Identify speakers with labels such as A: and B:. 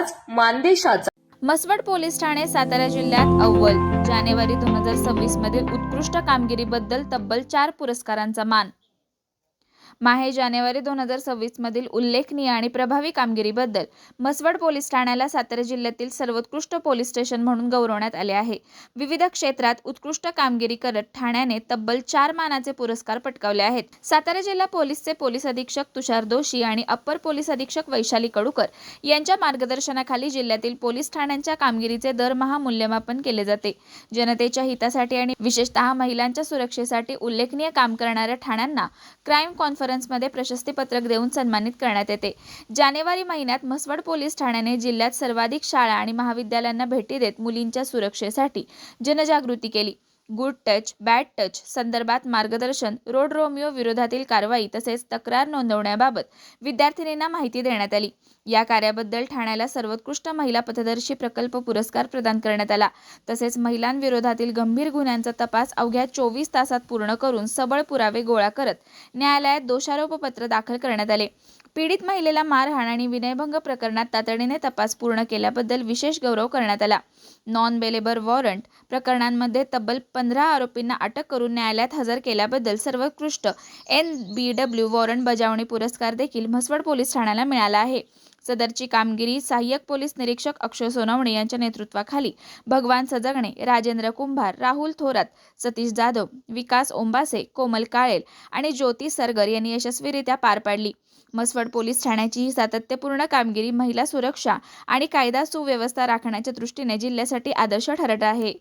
A: आवाज मानदेशाचा।
B: मसवड पोलीस ठाणे सातारा जिल्ह्यात अव्वल जानेवारी 2026 मधील उत्कृष्ट कामगिरीबद्दल तब्बल 4 पुरस्कारांचा मान। माहे जानेवारी 2026 मधील उल्लेखनीय आणि प्रभावी कामगिरीबद्दल मसवड पोलीस ठाण्याला सातारा जिल्ह्यातील सर्वोत्कृष्ट पोलीस स्टेशन म्हणून गौरवण्यात आले आहे। विविध क्षेत्रात उत्कृष्ट कामगिरी करत ठाण्याने तब्बल 4 मानाचे पुरस्कार पटकावले आहेत। सातारा जिल्हा पोलीसचे पोलीस अधीक्षक तुषार दोशी आणि अप्पर पोलीस अधीक्षक वैशाली कडूकर यांच्या मार्गदर्शनाखाली जिल्ह्यातील पोलीस ठाण्यांच्या कामगिरीचे दरमहा मूल्यमापन केले जाते। जनतेच्या हितासाठी आणि विशेषतः महिलांच्या सुरक्षेसाठी उल्लेखनीय काम करणाऱ्या ठाण्यांना क्राईम कॉन्फरन्समध्ये प्रशस्ती पत्रक देऊन सन्मानित करण्यात येते। जानेवारी महिन्यात मसवड पोलीस ठाण्याने जिल्ह्यात सर्वाधिक शाळा आणि महाविद्यालयांना भेटी देत मुलींच्या सुरक्षेसाठी जनजागृती केली। गुड टच, बॅड टच संदर्भात मार्गदर्शन, रोड रोमिओ विरोधातील कारवाई तसेच तक्रार नोंदवण्याबाबत विद्यार्थिनींना माहिती देण्यात आली। या कार्याबद्दल ठाण्याला सर्वोत्कृष्ट महिला पथदर्शी प्रकल्प पुरस्कार प्रदान करण्यात आला। तसेच महिलांविरोधातील गंभीर गुन्ह्यांचा तपास अवघ्या 24 तासात पूर्ण करून सबळ पुरावे गोळा करत न्यायालयात दोषारोपपत्र दाखल करण्यात आले। पीडित महिलेला मारहाण आणि विनयभंग प्रकरणात तातडीने तपास पूर्ण केल्याबद्दल विशेष गौरव करण्यात आला। नॉन बेलेबर वॉरंट प्रकरणांमध्ये तब्बल 15 आरोपींना अटक करून न्यायालयात हजर केल्याबद्दल सर्वोत्कृष्ट NBW वॉरंट बजावणी पुरस्कार देखील मसवड पोलीस ठाण्याला मिळाला आहे। सदरची कामगिरी सहाय्यक पोलीस निरीक्षक अक्षय सोनवणे यांच्या नेतृत्वाखाली भगवान सजगणे, राजेंद्र कुंभार, राहुल थोरात, सतीश जाधव, विकास ओंबासे, कोमल काळेल आणि ज्योती सरगर यांनी यशस्वीरित्या पार पाडली। मसवड पोलीस ठाण्याची ही सातत्यपूर्ण कामगिरी महिला सुरक्षा आणि कायदा सुव्यवस्था राखण्याच्या दृष्टीने जिल्ह्यासाठी आदर्श ठरत आहे।